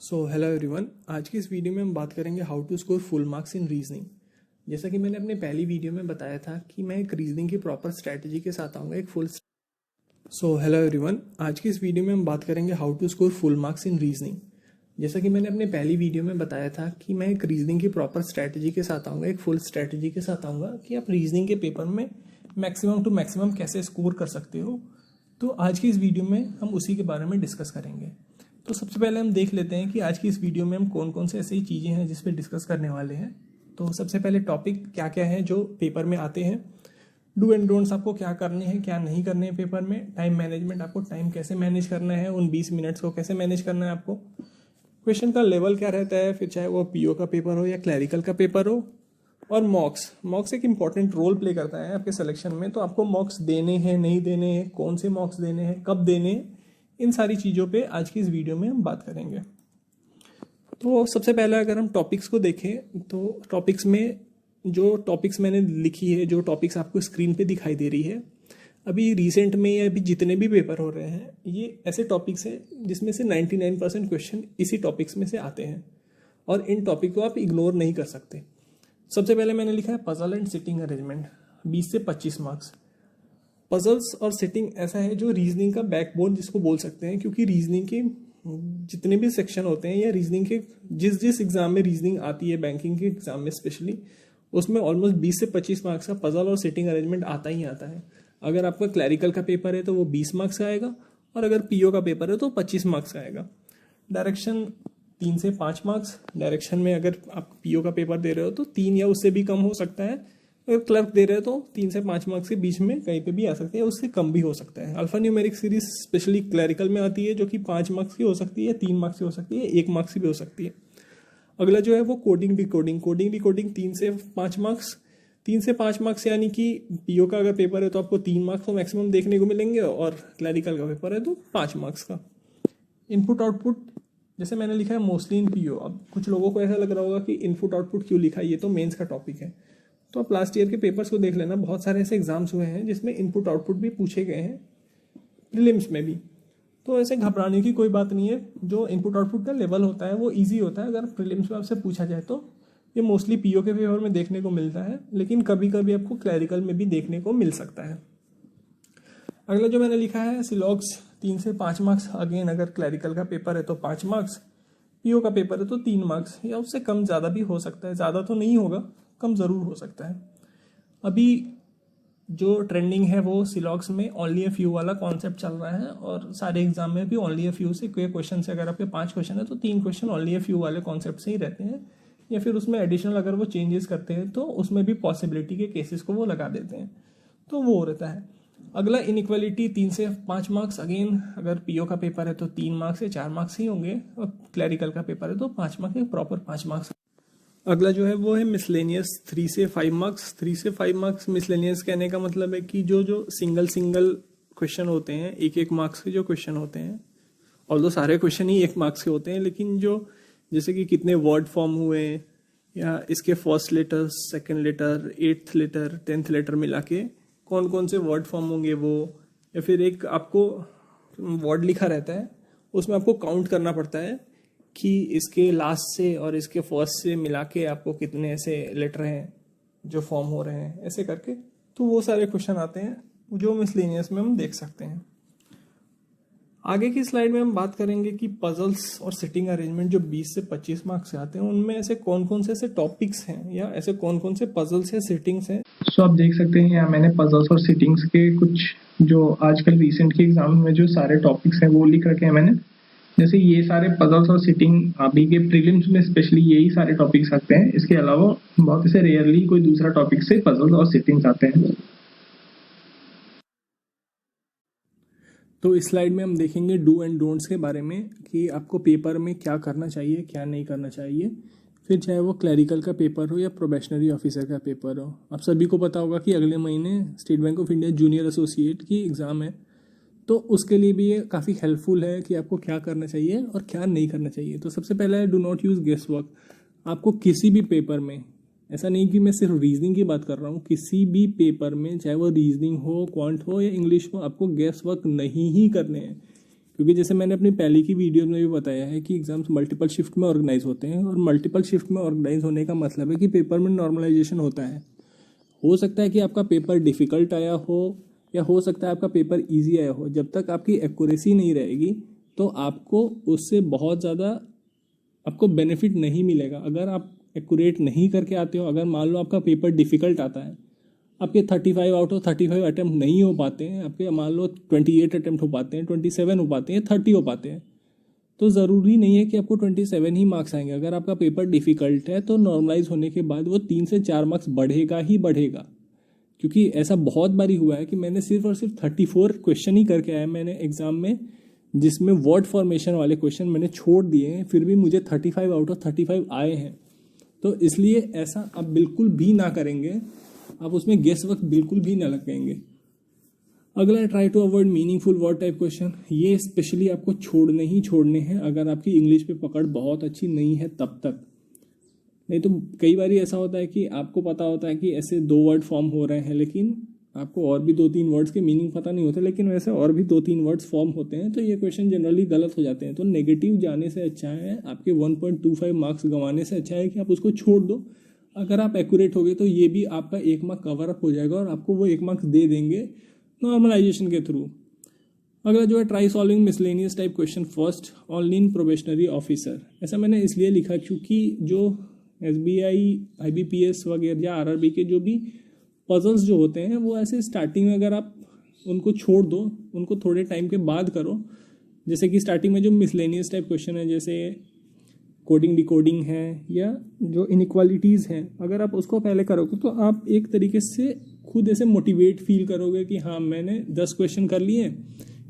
Hello everyone. आज की इस वीडियो में हम बात करेंगे how to score full marks in reasoning. जैसा कि मैंने अपने पहली वीडियो में बताया था कि मैं एक रीजनिंग की प्रॉपर स्ट्रैटेजी के साथ आऊँगा एक फुल। हेलो एवरीवन, आज की इस वीडियो में हम बात करेंगे how to score full marks in reasoning. जैसा कि मैंने अपने पहली वीडियो में बताया था कि मैं एक रीजनिंग की प्रॉपर स्ट्रैटेजी के साथ आऊँगा, एक फुल स्ट्रैटेजी के साथ आऊँगा कि आप रीजनिंग के पेपर में मैक्सिमम टू मैक्सिमम कैसे स्कोर कर सकते हो। तो आज की इस वीडियो में हम उसी के बारे में डिस्कस करेंगे। तो सबसे पहले हम देख लेते हैं कि आज की इस वीडियो में हम कौन कौन से ऐसी चीज़ें हैं जिस पे डिस्कस करने वाले हैं। तो सबसे पहले टॉपिक क्या क्या है जो पेपर में आते हैं, डू एंड डोंट्स आपको क्या करने हैं क्या नहीं करने हैं पेपर में, टाइम मैनेजमेंट आपको टाइम कैसे मैनेज करना है, उन 20 मिनट्स को कैसे मैनेज करना है आपको, क्वेश्चन का लेवल क्या रहता है, फिर चाहे वो पीओ का पेपर हो या क्लैरिकल का पेपर हो, और मॉक्स एक इंपॉर्टेंट रोल प्ले करता है आपके सिलेक्शन में। तो आपको मॉक्स देने हैं नहीं देने हैं, कौन से मॉक्स देने हैं, कब देने हैं, इन सारी चीज़ों पे आज की इस वीडियो में हम बात करेंगे। तो सबसे पहले अगर हम टॉपिक्स को देखें तो टॉपिक्स में जो टॉपिक्स मैंने लिखी है, जो टॉपिक्स आपको स्क्रीन पे दिखाई दे रही है, अभी रिसेंट में या अभी जितने भी पेपर हो रहे हैं ये ऐसे टॉपिक्स हैं जिसमें से 99% क्वेश्चन इसी टॉपिक्स में से आते हैं और इन टॉपिक को आप इग्नोर नहीं कर सकते। सबसे पहले मैंने लिखा है पजल एंड सिटिंग अरेंजमेंट, 20 से 25 मार्क्स। पजल्स और सिटिंग ऐसा है जो रीजनिंग का बैकबोन जिसको बोल सकते हैं, क्योंकि रीजनिंग के जितने भी सेक्शन होते हैं या रीजनिंग के जिस एग्जाम में रीजनिंग आती है, बैंकिंग के एग्जाम में स्पेशली, उसमें ऑलमोस्ट 20 से 25 मार्क्स का पजल और सिटिंग अरेंजमेंट आता ही आता है। अगर आपका क्लैरिकल का पेपर है तो वो 20 मार्क्स का आएगा और अगर पीओ का पेपर है तो 25 मार्क्स का आएगा। डायरेक्शन 3 से 5 मार्क्स। डायरेक्शन में अगर आप पीओ का पेपर दे रहे हो तो 3 या उससे भी कम हो सकता है। अगर क्लर्क दे रहे हो तो 3 से 5 मार्क्स के बीच में कहीं पे भी आ सकते हैं, उससे कम भी हो सकता है। Alpha numeric series specially clerical में आती है जो कि 5 मार्क्स की हो सकती है, 3 मार्क्स की हो सकती है, 1 मार्क्स की भी हो सकती है। अगला जो है वो कोडिंग डिकोडिंग 3 से 5 मार्क्स। 3 से 5 मार्क्स यानी कि पीओ का अगर पेपर है तो आपको 3 मार्क्स तो मैक्सिमम देखने को मिलेंगे और क्लैरिकल का पेपर है तो 5 मार्क्स का। इनपुट आउटपुट जैसे मैंने लिखा है मोस्टली इन पीओ। अब कुछ लोगों को ऐसा लग रहा होगा कि इनपुट आउटपुट क्यों लिखा है, ये तो मेंस का टॉपिक है। तो आप लास्ट ईयर के पेपर्स को देख लेना, बहुत सारे ऐसे एग्जाम्स हुए हैं जिसमें इनपुट आउटपुट भी पूछे गए हैं, प्रीलिम्स में भी। तो ऐसे घबराने की कोई बात नहीं है। जो इनपुट आउटपुट का लेवल होता है वो ईजी होता है। अगर प्रीलिम्स में आपसे पूछा जाए तो ये मोस्टली पीओ के पेपर में देखने को मिलता है, लेकिन कभी कभी आपको क्लैरिकल में भी देखने को मिल सकता है। अगला जो मैंने लिखा है सिलॉग्स, 3 से 5 मार्क्स। अगेन अगर क्लैरिकल का पेपर है तो 5 मार्क्स, पीओ का पेपर है तो 3 मार्क्स या उससे कम ज़्यादा भी हो सकता है। ज़्यादा तो नहीं होगा, कम ज़रूर हो सकता है। अभी जो ट्रेंडिंग है वो सिलॉग्स में ओनली अ फ्यू वाला कॉन्सेप्ट चल रहा है और सारे एग्जाम में भी ओनली अ फ्यू से क्वेश्चन से, अगर आपके 5 क्वेश्चन है तो 3 क्वेश्चन ओनली अ फ्यू वाले कॉन्सेप्ट से ही रहते हैं, या फिर उसमें एडिशनल अगर वो चेंजेस करते हैं तो उसमें भी पॉसिबिलिटी के केसेस को वो लगा देते हैं, तो वो रहता है। अगला इनइक्वालिटी, 3 से 5 मार्क्स। अगेन अगर पीओ का पेपर है तो 3 मार्क्स या 4 मार्क्स ही होंगे और क्लैरिकल का पेपर है तो 5 मार्क्स या प्रॉपर 5 मार्क्स। अगला जो है वो है मिसलेनियस, 3 से 5 मार्क्स। 3 से 5 मार्क्स मिसलेनियस कहने का मतलब है कि जो जो सिंगल क्वेश्चन होते हैं, 1 मार्क्स के जो क्वेश्चन होते हैं, ऑल्दो सारे क्वेश्चन ही 1 मार्क्स के होते हैं, लेकिन जो जैसे कि कितने वर्ड फॉर्म हुए या इसके first letter, second letter, 8th letter, 10th letter मिला के कौन कौन से वर्ड फॉर्म होंगे वो, या फिर एक आपको वर्ड लिखा रहता है उसमें आपको काउंट करना पड़ता है कि इसके लास्ट से और इसके फर्स्ट से मिला के आपको कितने ऐसे लेटर हैं जो फॉर्म हो रहे हैं, ऐसे करके। तो वो सारे क्वेश्चन आते हैं जो मिसलेनियस में हम देख सकते हैं। आगे की स्लाइड में हम बात करेंगे कि पजल्स और सिटिंग अरेंजमेंट जो 20 से 25 मार्क्स से आते हैं उनमें ऐसे कौन कौन से ऐसे टॉपिक्स हैं या ऐसे कौन कौन से पजल्स या सिटिंग्स हैं। सो आप देख सकते हैं यहाँ मैंने पजल्स और सिटिंग्स के कुछ जो आजकल रिसेंट के एग्जाम में जो सारे टॉपिक्स हैं वो लिख रखे हैं मैंने। जैसे ये सारे पजल्स और सिटिंग अभी के प्रीलिम्स में स्पेशली यही सारे टॉपिक्स आते हैं। इसके अलावा बहुत ऐसे रेयरली कोई दूसरा टॉपिक से पजल्स और सिटिंग्स आते हैं। तो इस स्लाइड में हम देखेंगे डू एंड डोंट्स के बारे में कि आपको पेपर में क्या करना चाहिए क्या नहीं करना चाहिए, फिर चाहे वो क्लैरिकल का पेपर हो या प्रोबेशनरी ऑफिसर का पेपर हो। आप सभी को पता होगा कि अगले महीने state bank of India junior associate की एग्ज़ाम है, तो उसके लिए भी ये काफ़ी हेल्पफुल है कि आपको क्या करना चाहिए और क्या नहीं करना चाहिए। तो सबसे पहला है do not use guesswork. आपको किसी भी पेपर में, ऐसा नहीं कि मैं सिर्फ रीजनिंग की बात कर रहा हूँ, किसी भी पेपर में चाहे वो रीजनिंग हो, क्वांट हो या इंग्लिश हो, आपको गेस वर्क नहीं ही करने हैं, क्योंकि जैसे मैंने अपनी पहले की वीडियो में भी बताया है कि एग्जाम्स मल्टीपल शिफ्ट में ऑर्गेनाइज होते हैं, और मल्टीपल शिफ्ट में ऑर्गेनाइज होने का मतलब है कि पेपर में नॉर्मलाइजेशन होता है। हो सकता है कि आपका पेपर डिफ़िकल्ट आया हो, या हो सकता है आपका पेपर ईजी आया हो। जब तक आपकी एक्यूरेसी नहीं रहेगी तो आपको उससे बहुत ज़्यादा आपको बेनिफिट नहीं मिलेगा। अगर आप एक्यूरेट नहीं करके आते हो, अगर मान लो आपका पेपर डिफ़िकल्ट आता है, आपके 35 आउट ऑफ 35 अटैम्प्ट नहीं हो पाते हैं, आपके मान लो 28 अटैम्प्ट हो पाते हैं, 27 हो पाते हैं, 30 हो पाते हैं, तो ज़रूरी नहीं है कि आपको 27 ही मार्क्स आएंगे। अगर आपका पेपर डिफ़िकल्ट है तो नॉर्मलाइज होने के बाद वो 3 से 4 मार्क्स बढ़ेगा ही बढ़ेगा। क्योंकि ऐसा बहुत बारी हुआ है कि मैंने सिर्फ और सिर्फ 34 क्वेश्चन ही करके आया मैंने एग्ज़ाम में, जिसमें वर्ड फॉर्मेशन वाले क्वेश्चन मैंने छोड़ दिए हैं, फिर भी मुझे 35 आउट ऑफ 35 आए हैं। तो इसलिए ऐसा आप बिल्कुल भी ना करेंगे, आप उसमें गेस वक्त बिल्कुल भी ना लगाएंगे। अगला, try to avoid meaningful word type question. ये स्पेशली आपको छोड़ने ही छोड़ने हैं अगर आपकी इंग्लिश पे पकड़ बहुत अच्छी नहीं है तब तक। नहीं तो कई बार ऐसा होता है कि आपको पता होता है कि ऐसे 2 वर्ड फॉर्म हो रहे हैं, लेकिन आपको और भी 2-3 वर्ड्स के मीनिंग पता नहीं होते, लेकिन वैसे और भी 2-3 वर्ड्स फॉर्म होते हैं, तो ये क्वेश्चन जनरली गलत हो जाते हैं। तो नेगेटिव जाने से अच्छा है, आपके 1.25 मार्क्स गंवाने से अच्छा है कि आप उसको छोड़ दो। अगर आप एक्यूरेट हो गए तो ये भी आपका 1 मार्क कवर अप हो जाएगा और आपको वो 1 मार्क्स दे देंगे नॉर्मलाइजेशन के थ्रू। अगला जो है, try solving miscellaneous type question first only in probationary officer. ऐसा मैंने इसलिए लिखा क्योंकि जो SBI, IBPS वगैरह या RRB के जो भी पजल्स जो होते हैं वो ऐसे स्टार्टिंग में अगर आप उनको छोड़ दो, उनको थोड़े टाइम के बाद करो। जैसे कि स्टार्टिंग में जो मिसलेनियस टाइप क्वेश्चन है, जैसे कोडिंग डिकोडिंग है या जो इनइक्वालिटीज़ हैं, अगर आप उसको पहले करोगे तो आप एक तरीके से खुद ऐसे मोटिवेट फील करोगे कि हाँ, मैंने 10 क्वेश्चन कर लिए,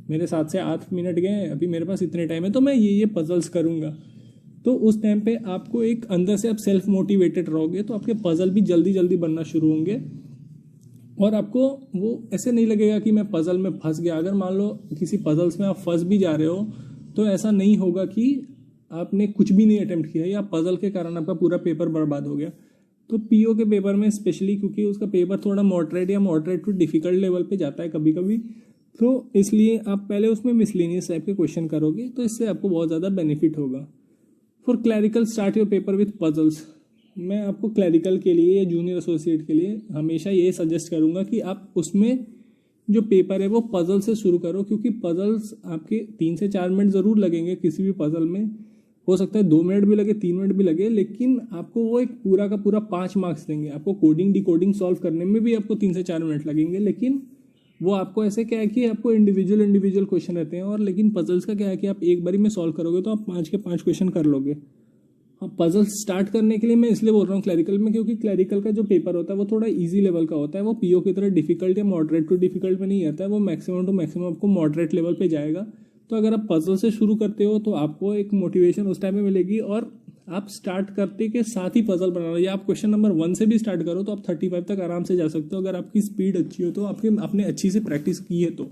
मेरे 7 से 8 मिनट गए, अभी मेरे पास इतने टाइम है तो मैं ये पजल्स करूँगा। तो उस टाइम पे आपको एक अंदर से आप सेल्फ मोटिवेटेड रहोगे, तो आपके पजल भी जल्दी जल्दी बनना शुरू होंगे और आपको वो ऐसे नहीं लगेगा कि मैं पजल में फंस गया। अगर मान लो किसी पजल्स में आप फंस भी जा रहे हो तो ऐसा नहीं होगा कि आपने कुछ भी नहीं अटेम्प्ट किया या पजल के कारण आपका पूरा पेपर बर्बाद हो गया। तो PO के पेपर में स्पेशली, क्योंकि उसका पेपर थोड़ा मॉडरेट या मॉडरेट टू डिफिकल्ट लेवल पे जाता है कभी कभी, तो इसलिए आप पहले उसमें मिसलेनियस टाइप के क्वेश्चन करोगे तो इससे आपको बहुत ज़्यादा बेनिफिट होगा। For clerical, start your paper with puzzles. मैं आपको क्लैरिकल के लिए या जूनियर एसोसिएट के लिए हमेशा ये सजेस्ट करूँगा कि आप उसमें जो पेपर है वो पजल से शुरू करो, क्योंकि पजल्स आपके 3 से 4 मिनट ज़रूर लगेंगे किसी भी पजल में। हो सकता है 2 मिनट भी लगे, 3 मिनट भी लगे, लेकिन आपको वो एक पूरा का पूरा 5 मार्क्स देंगे। आपको कोडिंग डिकोडिंग सॉल्व करने में भी आपको 3 से 4 मिनट लगेंगे, लेकिन वो आपको ऐसे क्या है कि आपको इंडिविजुअल क्वेश्चन रहते हैं। और लेकिन पजल्स का क्या है कि आप एक बारी में सॉल्व करोगे तो आप 5 के 5 क्वेश्चन कर लोगे। अब पजल स्टार्ट करने के लिए मैं इसलिए बोल रहा हूँ क्लैरिकल में, क्योंकि क्लैरिकल का जो पेपर होता है वो थोड़ा इजी लेवल का होता है। वो PO की तरह डिफिकल्ट या मॉडरेट टू डिफिकल्ट में नहीं आता है, वो मैक्सिमम टू मैक्सिमम आपको मॉडरेट लेवल पे जाएगा। तो अगर आप पजल से शुरू करते हो तो आपको एक मोटिवेशन उस टाइम में मिलेगी, और आप स्टार्ट करते के साथ ही पजल बनाना, या आप क्वेश्चन नंबर 1 से भी स्टार्ट करो तो आप 35 तक आराम से जा सकते हो, अगर आपकी स्पीड अच्छी हो तो, आपने अच्छी से प्रैक्टिस की है तो।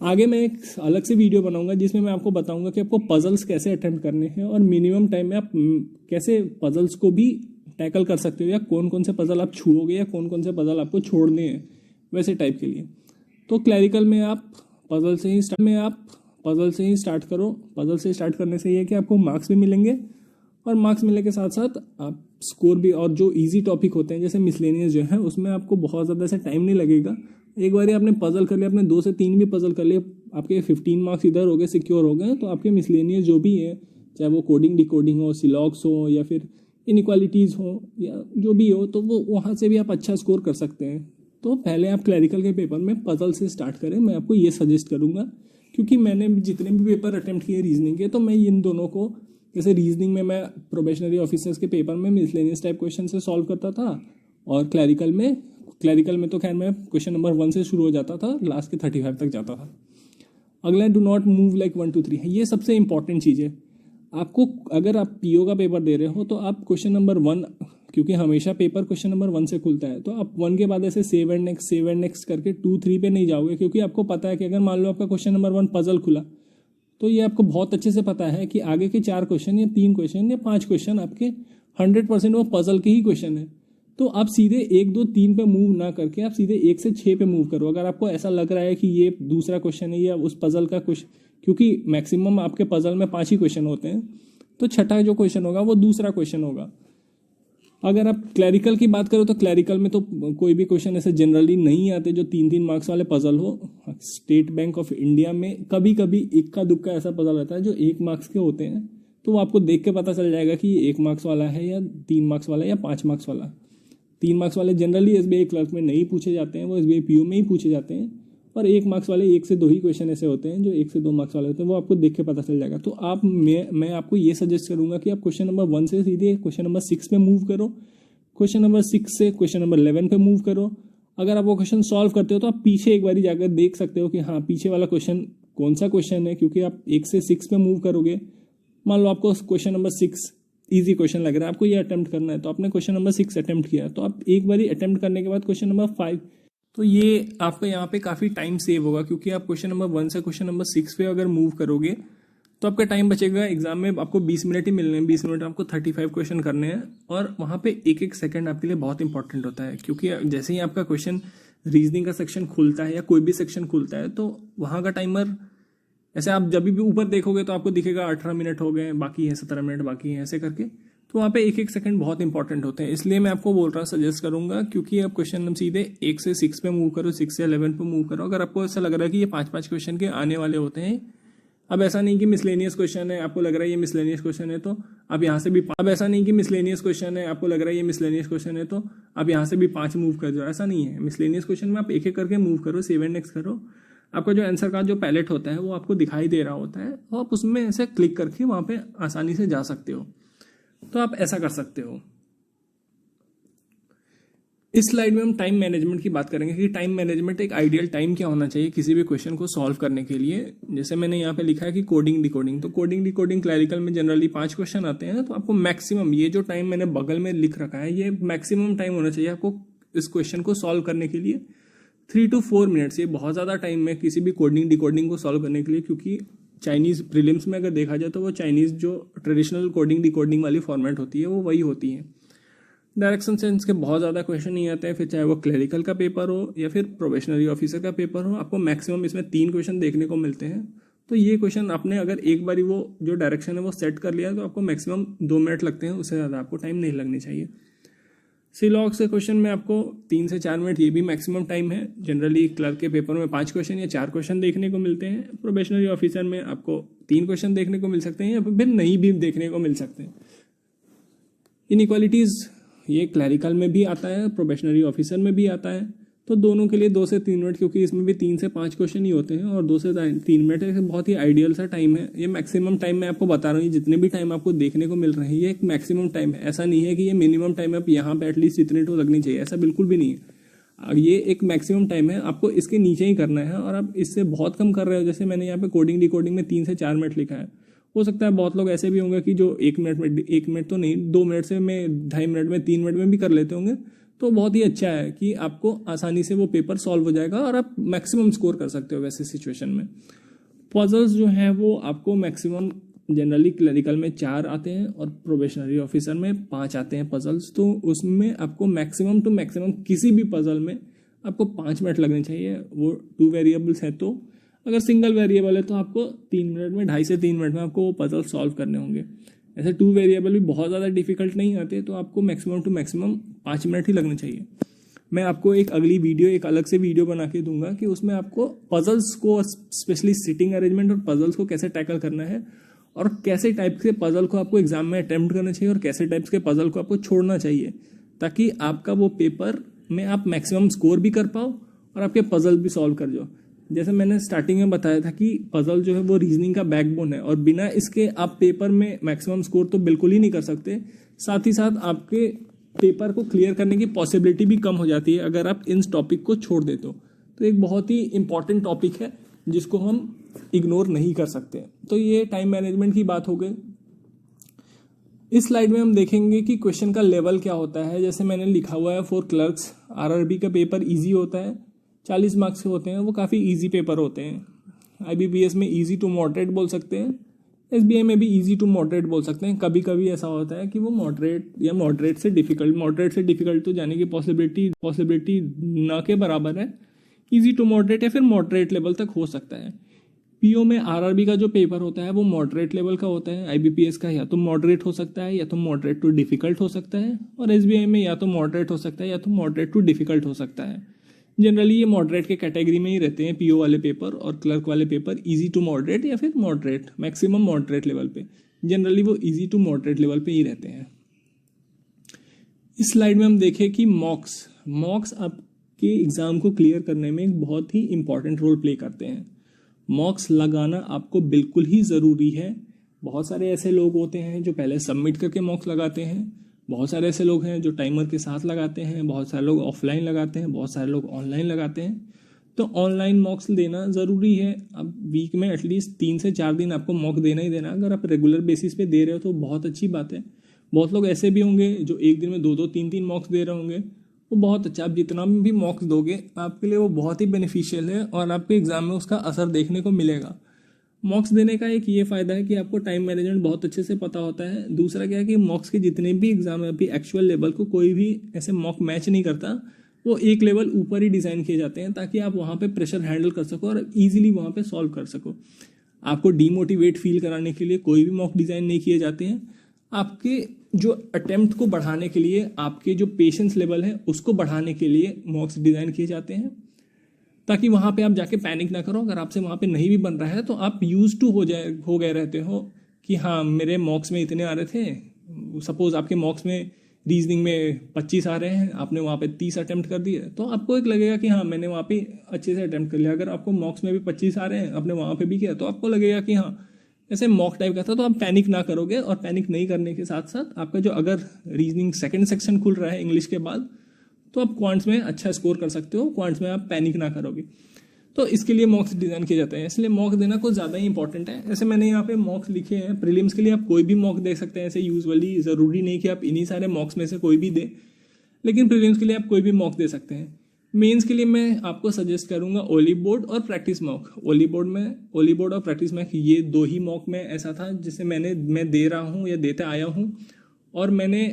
आगे मैं एक अलग से वीडियो बनाऊंगा जिसमें मैं आपको बताऊंगा कि आपको पजल्स कैसे अटेम्प्ट करने हैं और मिनिमम टाइम में आप कैसे पजल्स को भी टैकल कर सकते हो, या कौन कौन से पजल आप छूओगे या कौन कौन से पजल आपको छोड़ने हैं वैसे टाइप के लिए। तो क्लैरिकल में आप पजल से ही स्टार्ट करो। पजल से स्टार्ट करने से ये है कि आपको मार्क्स भी मिलेंगे, और मार्क्स मिलने के साथ साथ आप स्कोर भी, और जो इजी टॉपिक होते हैं जैसे मिसलेनियस जो है उसमें आपको बहुत ज़्यादा ऐसा टाइम नहीं लगेगा। एक बार आपने पजल कर लिया, आपने 2 से 3 भी पजल कर लिए, आपके 15 मार्क्स इधर हो गए, सिक्योर हो गए, तो आपके मिसलेनियस जो भी है, चाहे वो कोडिंग डिकोडिंग हो, सिलॉक्स हो, या फिर इनइक्वालिटीज़ हो, या जो भी हो, तो वो वहाँ से भी आप अच्छा स्कोर कर सकते हैं। तो पहले आप क्लैरिकल के पेपर में पजल से स्टार्ट करें, मैं आपको ये सजेस्ट करूँगा, क्योंकि मैंने जितने भी पेपर अटैम्प्ट किए रीजनिंग के, तो मैं इन दोनों को, जैसे रीजनिंग में मैं प्रोबेशनरी ऑफिसर्स के पेपर में मिसलेनियस टाइप क्वेश्चन से सॉल्व करता था, और क्लैरिकल में तो खैर मैं क्वेश्चन नंबर 1 से शुरू हो जाता था, लास्ट के 35 तक जाता था। अगला, डू नॉट मूव लाइक 1 2 3 है। ये सबसे इंपॉर्टेंट चीज़ है आपको। अगर आप PO का पेपर दे रहे हो तो आप क्वेश्चन नंबर 1, क्योंकि हमेशा पेपर क्वेश्चन नंबर 1 से खुलता है, तो आप 1 के बाद ऐसे सेव एंड नेक्स्ट करके 2 3 पे नहीं जाओगे, क्योंकि आपको पता है कि अगर मान लो आपका क्वेश्चन नंबर 1 पजल खुला, तो ये आपको बहुत अच्छे से पता है कि आगे के 4 क्वेश्चन या 3 क्वेश्चन या 5 क्वेश्चन आपके 100% वो पजल के ही क्वेश्चन है। तो आप सीधे 1 2 3 पे मूव ना करके आप सीधे 1 से 6 पे मूव करो। अगर आपको ऐसा लग रहा है कि ये दूसरा क्वेश्चन है या उस पजल का कुछ क्योंकि मैक्सिमम आपके पजल में 5 ही क्वेश्चन होते हैं, तो छठा जो क्वेश्चन होगा वो दूसरा क्वेश्चन होगा। अगर आप क्लैरिकल की बात करो तो क्लैरिकल में तो कोई भी क्वेश्चन ऐसे जनरली नहीं आते जो 3-3 मार्क्स वाले पजल हो। स्टेट बैंक ऑफ इंडिया में कभी कभी इक्का दुक्का ऐसा पजल रहता है जो 1 मार्क्स के होते हैं, तो वो आपको देख के पता चल जाएगा कि ये 1 मार्क्स वाला है या 3 मार्क्स वाला है या 5 मार्क्स वाला। 3 मार्क्स वाले जनरली SBI क्लर्क में नहीं पूछे जाते हैं, वो SBI PO में ही पूछे जाते हैं। और 1 मार्क्स वाले 1 से 2 ही क्वेश्चन ऐसे होते हैं जो 1 से 2 मार्क्स वाले होते हैं, वो आपको देख के पता चल जाएगा। तो मैं आपको ये सजेस्ट करूंगा कि आप क्वेश्चन नंबर 1 से सीधे क्वेश्चन नंबर 6 पे मूव करो, क्वेश्चन नंबर 6 से क्वेश्चन नंबर 11 पे मूव करो। अगर आप वो क्वेश्चन सॉल्व करते हो तो आप पीछे एक बारी जाकर देख सकते हो कि हाँ पीछे वाला क्वेश्चन कौन सा क्वेश्चन है, क्योंकि आप 1 से 6 पे मूव करोगे। मान लो आपको क्वेश्चन नंबर 6 इजी क्वेश्चन लग रहा है, आपको ये अटेम्प्ट करना है, तो आपने क्वेश्चन नंबर 6 अटेम्प्ट किया, तो आप एक बारी अटेम्प्ट करने के बाद क्वेश्चन नंबर 5, तो ये आपका यहाँ पे काफ़ी टाइम सेव होगा, क्योंकि आप क्वेश्चन नंबर 1 से क्वेश्चन नंबर 6 पे अगर मूव करोगे तो आपका टाइम बचेगा। एग्जाम में आपको 20 मिनट ही मिलने हैं, 20 मिनट में आपको 35 क्वेश्चन करने हैं, और वहाँ पे एक एक सेकंड आपके लिए बहुत इंपॉर्टेंट होता है, क्योंकि जैसे ही आपका क्वेश्चन रीजनिंग का सेक्शन खुलता है या कोई भी सेक्शन खुलता है तो वहाँ का टाइमर ऐसे आप जब भी ऊपर देखोगे तो आपको दिखेगा 18 मिनट हो गए, बाकी है 17 मिनट बाकी है, ऐसे करके। तो वहाँ पे एक एक सेकंड बहुत इंपॉर्टेंट होते हैं, इसलिए मैं आपको बोल रहा हूँ, सजेस्ट करूंगा, क्योंकि आप क्वेश्चन नंबर सीधे 1 से 6 पे मूव करो, 6 से 11 पे मूव करो। अगर आपको ऐसा लग रहा है कि ये 5-5 क्वेश्चन के आने वाले होते हैं, अब ऐसा नहीं कि मिसलेनियस क्वेश्चन है, आपको लग रहा है ये मिसलेनियस क्वेश्चन है तो अब यहाँ से भी, अब ऐसा नहीं कि मिसलेनियस क्वेश्चन है, आपको लग रहा है ये मिसलेनियस क्वेश्चन है तो अब यहाँ से भी 5 मूव कर जाओ, ऐसा नहीं है। मिसलेनियस क्वेश्चन में आप एक एक करके मूव करो, 7 नेक्स्ट करो, आपका जो आंसर का जो पैलेट होता है वो आपको दिखाई दे रहा होता है, और आप उसमें ऐसे क्लिक करके वहाँ पे आसानी से जा सकते हो, तो आप ऐसा कर सकते हो। इस स्लाइड में हम टाइम मैनेजमेंट की बात करेंगे कि टाइम मैनेजमेंट, एक आइडियल टाइम क्या होना चाहिए किसी भी क्वेश्चन को सॉल्व करने के लिए। जैसे मैंने यहाँ पे लिखा है कि कोडिंग डिकोडिंग, तो कोडिंग डिकोडिंग क्लैरिकल में जनरली 5 क्वेश्चन आते हैं, तो आपको मैक्सिमम, ये जो टाइम मैंने बगल में लिख रखा है, ये मैक्सिमम टाइम होना चाहिए आपको इस क्वेश्चन को सॉल्व करने के लिए 3 to 4 मिनट्स। ये बहुत ज़्यादा टाइम है किसी भी कोडिंग डिकोडिंग को सॉल्व करने के लिए, क्योंकि चाइनीज़ प्रीलिम्स में अगर देखा जाए तो वो चाइनीज़ जो ट्रेडिशनल कोडिंग डिकोडिंग वाली फॉर्मेट होती है वो वही होती है। डायरेक्शन सेंस के बहुत ज़्यादा क्वेश्चन नहीं आते हैं, फिर चाहे वो क्लरिकल का पेपर हो या फिर प्रोबेशनरी ऑफिसर का पेपर हो, आपको मैक्सिमम इसमें 3 क्वेश्चन देखने को मिलते हैं। तो ये क्वेश्चन आपने अगर एक बारी वो जो डायरेक्शन है वो सेट कर लिया तो आपको मैक्सिमम 2 मिनट लगते हैं, उससे ज़्यादा आपको टाइम नहीं लगनी चाहिए। सीलॉग से क्वेश्चन में आपको 3 से 4 मिनट, ये भी मैक्सिमम टाइम है। जनरली क्लर्क के पेपर में 5 क्वेश्चन या 4 क्वेश्चन देखने को मिलते हैं, प्रोबेशनरी ऑफिसर में आपको 3 क्वेश्चन देखने को मिल सकते हैं या फिर नहीं भी देखने को मिल सकते हैं। इनइक्वालिटीज़ ये क्लैरिकल में भी आता है, प्रोबेशनरी ऑफिसर में भी आता है, तो दोनों के लिए 2 से 3 मिनट, क्योंकि इसमें भी 3 से 5 क्वेश्चन ही होते हैं, और 2 से 3 मिनट एक बहुत ही आइडियल सा टाइम है। ये मैक्सिमम टाइम मैं आपको बता रहा हूँ, जितने भी टाइम आपको देखने को मिल रहे हैं ये एक मैक्सिमम टाइम है, ऐसा नहीं है कि ये मिनिमम टाइम है, आप यहाँ पे एटलीस्ट इतने तो लगनी चाहिए, ऐसा बिल्कुल भी नहीं है। ये एक मैक्सिमम टाइम है, आपको इसके नीचे ही करना है, और आप इससे बहुत कम कर रहे हो। जैसे मैंने यहाँ पे कोडिंग डिकोडिंग में 3 से 4 मिनट लिखा है, हो सकता है बहुत लोग ऐसे भी होंगे कि जो 1 मिनट में, 1 मिनट तो नहीं, 2 मिनट से में 2.5 मिनट में, 3 मिनट में भी कर लेते होंगे, तो बहुत ही अच्छा है कि आपको आसानी से वो पेपर सॉल्व हो जाएगा और आप मैक्सिमम स्कोर कर सकते हो वैसे सिचुएशन में। पजल्स जो हैं वो आपको मैक्सिमम जनरली क्लरिकल में 4 आते हैं और प्रोबेशनरी ऑफिसर में 5 आते हैं पजल्स, तो उसमें आपको मैक्सिमम टू मैक्सिमम किसी भी पजल में आपको 5 मिनट लगने चाहिए। वो 2 वेरिएबल्स है, तो अगर सिंगल वेरिएबल है तो आपको 3 मिनट में, 2.5 से 3 मिनट में आपको वो पजल सॉल्व करने होंगे। ऐसे 2 वेरिएबल भी बहुत ज़्यादा डिफिकल्ट नहीं आते, तो आपको मैक्सिमम टू मैक्सिमम 5 मिनट ही लगने चाहिए। मैं आपको एक अगली वीडियो, एक अलग से वीडियो बना के दूंगा कि उसमें आपको पजल्स को, स्पेशली सिटिंग अरेंजमेंट और पजल्स को कैसे टैकल करना है, और कैसे टाइप के पजल को आपको एग्जाम में अटेम्प्ट करना चाहिए और कैसे टाइप्स के पजल को आपको छोड़ना चाहिए, ताकि आपका वो पेपर में आप मैक्सिमम स्कोर भी कर पाओ और आपके पजल भी सॉल्व कर जाओ। जैसे मैंने स्टार्टिंग में बताया था कि पजल जो है वो रीजनिंग का बैकबोन है, और बिना इसके आप पेपर में मैक्सिमम स्कोर तो बिल्कुल ही नहीं कर सकते। साथ ही साथ आपके पेपर को क्लियर करने की पॉसिबिलिटी भी कम हो जाती है अगर आप इन टॉपिक को छोड़ देते हो। तो एक बहुत ही इंपॉर्टेंट टॉपिक है जिसको हम इग्नोर नहीं कर सकते। तो ये टाइम मैनेजमेंट की बात हो गई। इस स्लाइड में हम देखेंगे कि क्वेश्चन का लेवल क्या होता है। जैसे मैंने लिखा हुआ है फॉर क्लर्क्स, आरआरबी का पेपर इजी होता है, 40 मार्क्स के होते हैं, वो काफ़ी इजी पेपर होते हैं। आईबीपीएस में इजी टू मॉडरेट बोल सकते हैं, एसबीआई में भी इजी टू मॉडरेट बोल सकते हैं। कभी कभी ऐसा होता है कि वो मॉडरेट या मॉडरेट से डिफिकल्ट तो जाने की पॉसिबिलिटी ना के बराबर है, इजी टू मॉडरेट या फिर मॉडरेट लेवल तक हो सकता है। पीओ में आरआरबी का जो पेपर होता है वो मॉडरेट लेवल का होता है, आईबीपीएस का या तो मॉडरेट हो सकता है या तो मॉडरेट टू डिफिकल्ट हो सकता है, और एसबीआई में या तो मॉडरेट हो सकता है या तो मॉडरेट टू डिफिकल्ट हो सकता है। जनरली ये मॉडरेट के कैटेगरी में ही रहते हैं पीओ वाले पेपर, और क्लर्क वाले पेपर इजी टू मॉडरेट या फिर मॉडरेट, मैक्सिमम मॉडरेट लेवल पे, जनरली वो इजी टू मॉडरेट लेवल पे ही रहते हैं। इस स्लाइड में हम देखें कि मॉक्स आपके एग्जाम को क्लियर करने में एक बहुत ही इंपॉर्टेंट रोल प्ले करते हैं। मॉक्स लगाना आपको बिल्कुल ही ज़रूरी है। बहुत सारे ऐसे लोग होते हैं जो पहले सबमिट करके मॉक्स लगाते हैं, बहुत सारे ऐसे लोग हैं जो टाइमर के साथ लगाते हैं, बहुत सारे लोग ऑफलाइन लगाते हैं, बहुत सारे लोग ऑनलाइन लगाते हैं। तो ऑनलाइन मॉक्स देना ज़रूरी है। अब वीक में एटलीस्ट 3 से 4 दिन आपको मॉक देना ही देना। अगर आप रेगुलर बेसिस पे दे रहे हो तो बहुत अच्छी बात है। बहुत लोग ऐसे भी होंगे जो एक दिन में 2-2, 3-3 मॉक्स दे रहे होंगे, वो बहुत अच्छा। आप जितना भी मॉक्स दोगे आपके लिए वो बहुत ही बेनिफिशियल है और आपके एग्जाम में उसका असर देखने को मिलेगा। मॉक्स देने का एक ये फ़ायदा है कि आपको टाइम मैनेजमेंट बहुत अच्छे से पता होता है। दूसरा क्या है कि मॉक्स के जितने भी एग्जाम है अभी एक्चुअल लेवल को कोई भी ऐसे मॉक मैच नहीं करता, वो एक लेवल ऊपर ही डिज़ाइन किए जाते हैं ताकि आप वहाँ पे प्रेशर हैंडल कर सको और ईजिली वहाँ पे सॉल्व कर सको। आपको डीमोटिवेट फील कराने के लिए कोई भी मॉक डिज़ाइन नहीं किए जाते हैं। आपके जो अटेम्प्ट को बढ़ाने के लिए, आपके जो पेशेंस लेवल है उसको बढ़ाने के लिए मॉक्स डिज़ाइन किए जाते हैं, ताकि वहाँ पे आप जाके पैनिक ना करो। अगर आपसे वहाँ पे नहीं भी बन रहा है तो आप यूज टू हो गए रहते हो कि हाँ मेरे मॉक्स में इतने आ रहे थे। सपोज आपके मॉक्स में रीजनिंग में 25 आ रहे हैं, आपने वहाँ पे 30 अटेम्प्ट कर दिए, तो आपको एक लगेगा कि हाँ मैंने वहाँ पे अच्छे से अटेम्प्ट कर लिया। अगर आपको मॉक्स में भी 25 आ रहे हैं, आपने वहाँ पे भी किया, तो आपको लगेगा कि हाँ ऐसे मॉक टाइप का था। तो आप पैनिक ना करोगे, और पैनिक नहीं करने के साथ साथ आपका जो अगर रीजनिंग सेकंड सेक्शन खुल रहा है इंग्लिश के बाद, तो आप क्वांट्स में अच्छा स्कोर कर सकते हो। क्वांट्स में आप पैनिक ना करोगे, तो इसके लिए मॉक्स डिज़ाइन किए जाते हैं। इसलिए मॉक देना कुछ ज़्यादा ही इंपॉर्टेंट है। ऐसे मैंने यहाँ पे मॉक्स लिखे हैं। प्रीलिम्स के लिए आप कोई भी मॉक दे सकते हैं। ऐसे यूजुअली ज़रूरी नहीं कि आप इन्हीं सारे मॉक्स में से कोई भी दे, लेकिन प्रीलिम्स के लिए आप कोई भी मॉक दे सकते हैं। मेंस के लिए मैं आपको सजेस्ट करूंगा ओली बोर्ड और प्रैक्टिस मॉक। ओली बोर्ड और प्रैक्टिस मॉक, ये 2 ही मॉक में ऐसा था जिसे मैं दे रहा हूँ या देते आया हूँ, और मैंने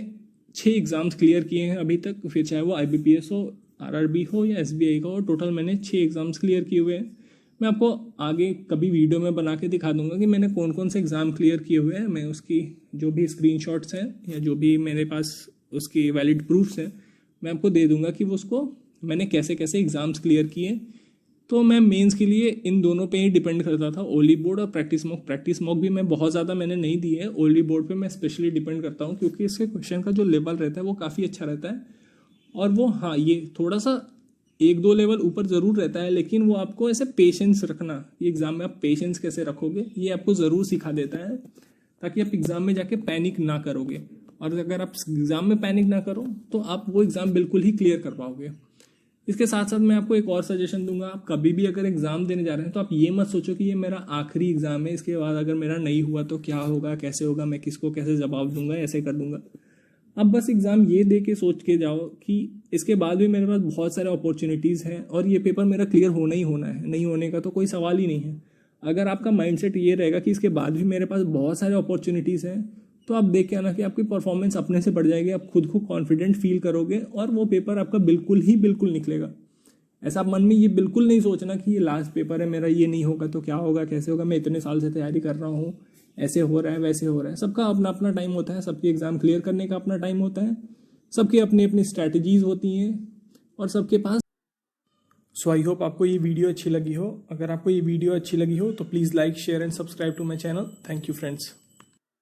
6 एग्ज़ाम्स क्लियर किए हैं अभी तक। फिर चाहे वो IBPS हो, RRB हो या SBI का हो, टोटल मैंने 6 एग्ज़ाम्स क्लियर किए हुए हैं। मैं आपको आगे कभी वीडियो में बना के दिखा दूंगा कि मैंने कौन कौन से एग्ज़ाम क्लियर किए हुए हैं। मैं उसकी जो भी स्क्रीनशॉट्स हैं या जो भी मेरे पास उसकी वैलिड प्रूफ्स हैं, मैं आपको दे दूंगा कि वो उसको मैंने कैसे कैसे एग्ज़ाम्स क्लियर किए। तो मैं मेंस के लिए इन दोनों पे ही डिपेंड करता था, ओली बोर्ड और प्रैक्टिस मॉक। प्रैक्टिस मॉक भी मैं बहुत ज़्यादा मैंने नहीं दी है, ओली बोर्ड पे मैं स्पेशली डिपेंड करता हूँ क्योंकि इसके क्वेश्चन का जो लेवल रहता है वो काफ़ी अच्छा रहता है। और वो हाँ ये थोड़ा सा 1-2 लेवल ऊपर ज़रूर रहता है, लेकिन वो आपको ऐसे पेशेंस रखना, ये एग्ज़ाम में आप पेशेंस कैसे रखोगे ये आपको ज़रूर सिखा देता है, ताकि आप एग्ज़ाम में जाके पैनिक ना करोगे। और अगर आप एग्ज़ाम में पैनिक ना करो तो आप वो एग्ज़ाम बिल्कुल ही क्लियर कर पाओगे। इसके साथ साथ मैं आपको एक और सजेशन दूंगा, आप कभी भी अगर एग्ज़ाम देने जा रहे हैं तो आप ये मत सोचो कि ये मेरा आखिरी एग्ज़ाम है, इसके बाद अगर मेरा नहीं हुआ तो क्या होगा, कैसे होगा, मैं किसको कैसे जवाब दूंगा, ऐसे कर दूंगा। अब बस एग्ज़ाम ये दे के सोच के जाओ कि इसके बाद भी मेरे पास बहुत सारे अपॉर्चुनिटीज़ हैं और ये पेपर मेरा क्लियर होना ही होना है, नहीं होने का तो कोई सवाल ही नहीं है। अगर आपका माइंडसेट ये रहेगा कि इसके बाद भी मेरे पास बहुत सारे अपॉर्चुनिटीज़ हैं, तो आप देख के आना कि आपकी परफॉर्मेंस अपने से बढ़ जाएगी, आप खुद को कॉन्फिडेंट फील करोगे और वो पेपर आपका बिल्कुल निकलेगा। ऐसा मन में ये बिल्कुल नहीं सोचना कि ये लास्ट पेपर है मेरा, ये नहीं होगा तो क्या होगा, कैसे होगा, मैं इतने साल से तैयारी कर रहा हूँ, ऐसे हो रहा है वैसे हो रहा है। सबका अपना अपना टाइम होता है, सबकी एग्ज़ाम क्लियर करने का अपना टाइम होता है, सबकी अपनी अपनी स्ट्रैटेजीज होती हैं और सबके पास। सो आई होप आपको ये वीडियो अच्छी लगी हो। अगर आपको ये वीडियो अच्छी लगी हो तो please like, share and subscribe to my channel. Thank you friends.